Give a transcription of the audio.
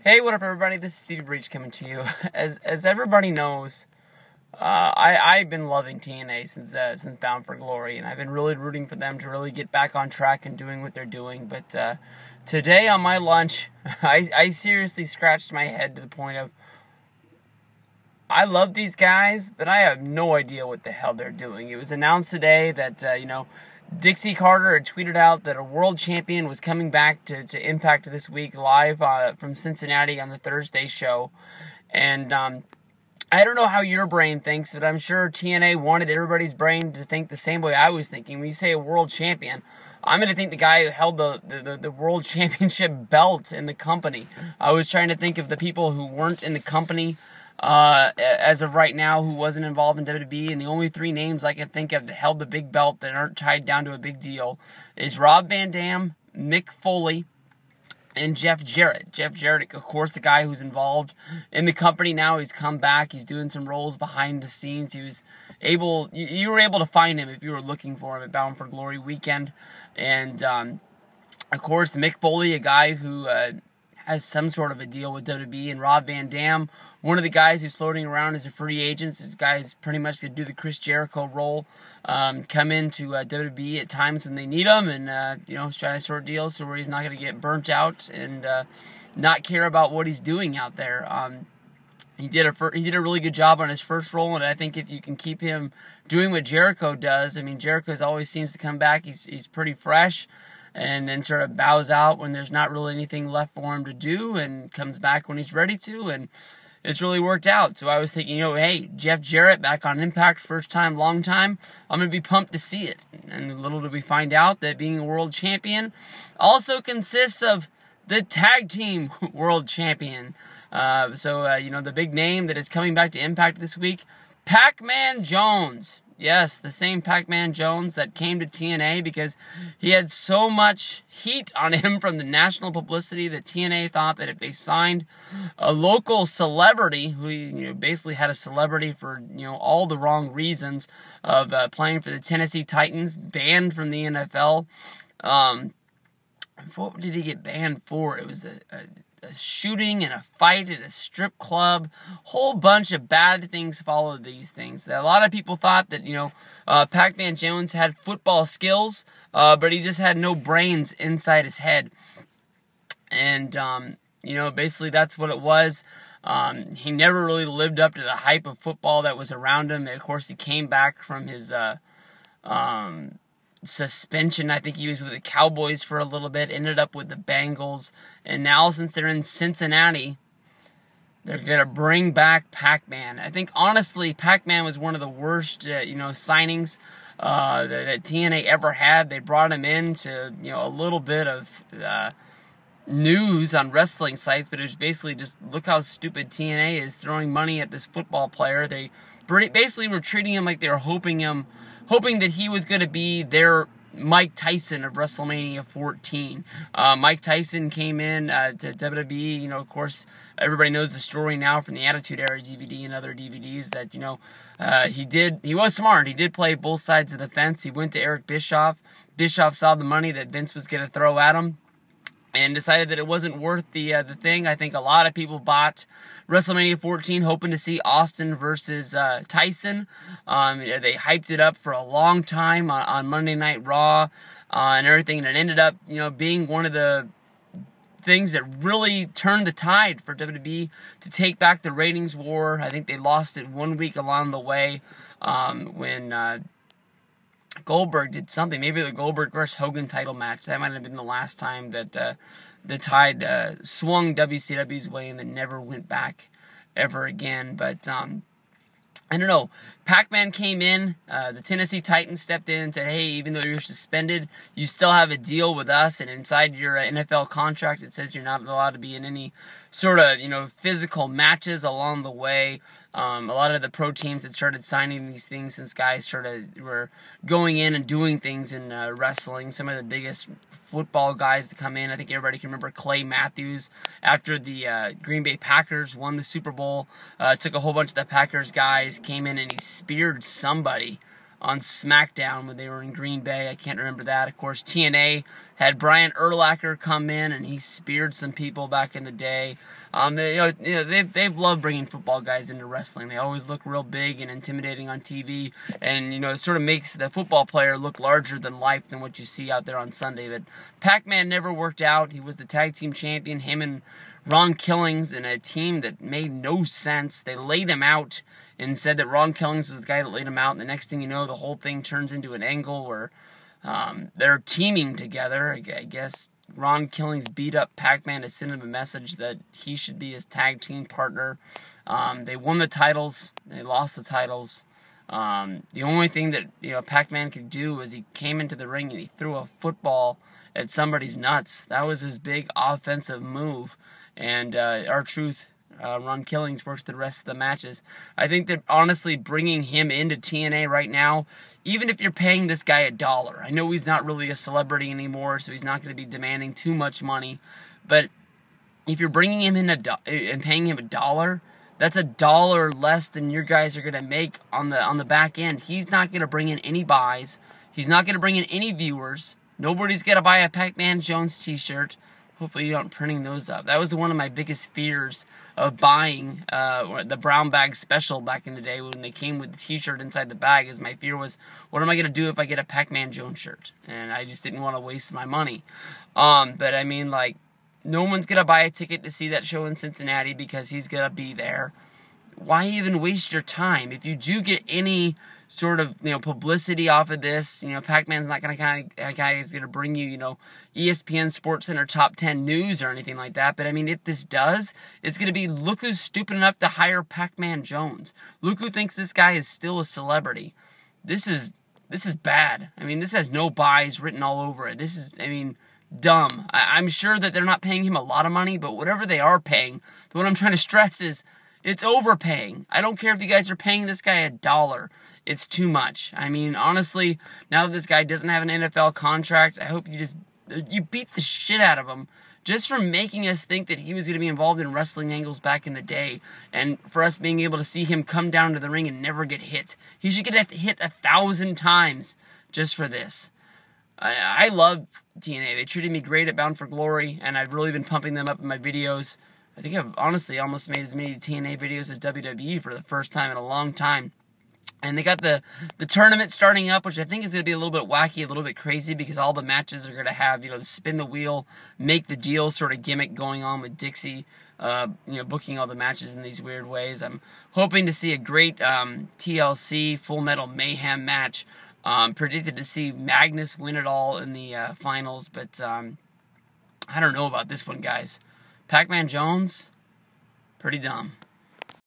Hey, what up, everybody? This is Stevie Breach coming to you. As everybody knows, I've been loving TNA since Bound for Glory, and I've been really rooting for them to really get back on track and doing what they're doing. But today on my lunch, I seriously scratched my head to the point of, I love these guys, but I have no idea what the hell they're doing. It was announced today that Dixie Carter had tweeted out that a world champion was coming back to Impact this week live from Cincinnati on the Thursday show. And I don't know how your brain thinks, but I'm sure TNA wanted everybody's brain to think the same way I was thinking. When you say a world champion, I'm going to think the guy who held the world championship belt in the company. I was trying to think of the people who weren't in the company as of right now, who wasn't involved in WWE, and the only three names I can think of that held the big belt that aren't tied down to a big deal is Rob Van Dam, Mick Foley, and Jeff Jarrett. Jeff Jarrett, of course, the guy who's involved in the company now. He's come back. He's doing some roles behind the scenes. He was able, you were able to find him if you were looking for him at Bound for Glory weekend. And, of course, Mick Foley, a guy who has some sort of a deal with WWE, and Rob Van Dam, one of the guys who's floating around as a free agent. This guy's pretty much going to do the Chris Jericho role, come into WWE at times when they need him, and he's trying to sort deals so where he's not going to get burnt out and not care about what he's doing out there. He did a really good job on his first role, and I think if you can keep him doing what Jericho does, I mean, Jericho always seems to come back. He's pretty fresh, and then sort of bows out when there's not really anything left for him to do, and comes back when he's ready to, and it's really worked out. So I was thinking, hey, Jeff Jarrett back on Impact, first time, long time. I'm going to be pumped to see it. And little did we find out that being a world champion also consists of the tag team world champion. The big name that is coming back to Impact this week, PACMAN Jones. Yes, the same PACMAN Jones that came to TNA because he had so much heat on him from the national publicity that TNA thought that if they signed a local celebrity who basically had a celebrity for all the wrong reasons of playing for the Tennessee Titans, banned from the NFL. What did he get banned for? It was a shooting and a fight at a strip club. Whole bunch of bad things followed these things. A lot of people thought that, PACMAN Jones had football skills, but he just had no brains inside his head. And, basically that's what it was. He never really lived up to the hype of football that was around him. And of course, he came back from his, suspension. I think he was with the Cowboys for a little bit, ended up with the Bengals, and now since they're in Cincinnati, they're going to bring back PACMAN. I think, honestly, PACMAN was one of the worst, signings that TNA ever had. They brought him in to, a little bit of news on wrestling sites, but it was basically just, look how stupid TNA is throwing money at this football player. They basically were treating him like they were hoping that he was going to be their Mike Tyson of WrestleMania 14. Mike Tyson came in to WWE. Of course, everybody knows the story now from the Attitude Era DVD and other DVDs that, he was smart. He did play both sides of the fence. He went to Eric Bischoff. Bischoff saw the money that Vince was going to throw at him and decided that it wasn't worth the thing. I think a lot of people bought WrestleMania 14 hoping to see Austin versus Tyson. They hyped it up for a long time on Monday Night Raw and everything, and it ended up being one of the things that really turned the tide for WWE to take back the ratings war. I think they lost it 1 week along the way when Goldberg did something. Maybe the Goldberg versus Hogan title match. That might have been the last time that the tide swung WCW's way and then never went back ever again. But I don't know. PACMAN came in. The Tennessee Titans stepped in and said, hey, even though you're suspended, you still have a deal with us. And inside your NFL contract, it says you're not allowed to be in any sort of, physical matches along the way. A lot of the pro teams had started signing these things since guys were going in and doing things in wrestling. Some of the biggest football guys to come in, I think everybody can remember Clay Matthews. After the Green Bay Packers won the Super Bowl, took a whole bunch of the Packers guys, came in and he speared somebody on SmackDown when they were in Green Bay. I can't remember that. Of course, TNA had Brian Urlacher come in, and he speared some people back in the day. They've loved bringing football guys into wrestling. They always look real big and intimidating on TV, and it sort of makes the football player look larger than life than what you see out there on Sunday. But PACMAN never worked out. He was the tag team champion. Him and Ron Killings in a team that made no sense. They laid him out and said that Ron Killings was the guy that laid him out. And the next thing you know, the whole thing turns into an angle where they're teaming together. I guess Ron Killings beat up PACMAN to send him a message that he should be his tag team partner. They won the titles. They lost the titles. The only thing that PACMAN could do was he came into the ring and he threw a football at somebody's nuts. That was his big offensive move. And R-Truth, Ron Killings, worked the rest of the matches. I think that, honestly, bringing him into TNA right now, even if you're paying this guy $1, I know he's not really a celebrity anymore, so he's not going to be demanding too much money, but if you're bringing him in and paying him $1, that's $1 less than your guys are going to make on the back end. He's not going to bring in any buys. He's not going to bring in any viewers. Nobody's going to buy a PACMAN Jones t-shirt. Hopefully you aren't printing those up. That was one of my biggest fears of buying the brown bag special back in the day when they came with the t-shirt inside the bag. Is my fear was, what am I going to do if I get a PACMAN Jones shirt? And I just didn't want to waste my money. But I mean, like, no one's going to buy a ticket to see that show in Cincinnati because he's going to be there. Why even waste your time? If you do get any sort of publicity off of this, PACMAN's not going to bring you ESPN Sports Center top 10 news or anything like that. But I mean, if this does, it's going to be, look who's stupid enough to hire PACMAN Jones. Look who thinks this guy is still a celebrity. This is bad. I mean, this has no buys written all over it. This is, dumb. I'm sure that they're not paying him a lot of money, but whatever they are paying, what I'm trying to stress is it's overpaying. I don't care if you guys are paying this guy $1. It's too much. I mean, honestly, now that this guy doesn't have an NFL contract, I hope you beat the shit out of him just for making us think that he was going to be involved in wrestling angles back in the day, and for us being able to see him come down to the ring and never get hit. He should get hit 1,000 times just for this. I love TNA. They treated me great at Bound for Glory, and I've really been pumping them up in my videos. I think I've honestly almost made as many TNA videos as WWE for the first time in a long time. And they got the tournament starting up, which I think is going to be a little bit wacky, a little bit crazy, because all the matches are going to have, the spin the wheel, make the deal sort of gimmick going on with Dixie, booking all the matches in these weird ways. I'm hoping to see a great TLC Full Metal Mayhem match. Predicted to see Magnus win it all in the finals, but I don't know about this one, guys. PACMAN Jones, pretty dumb.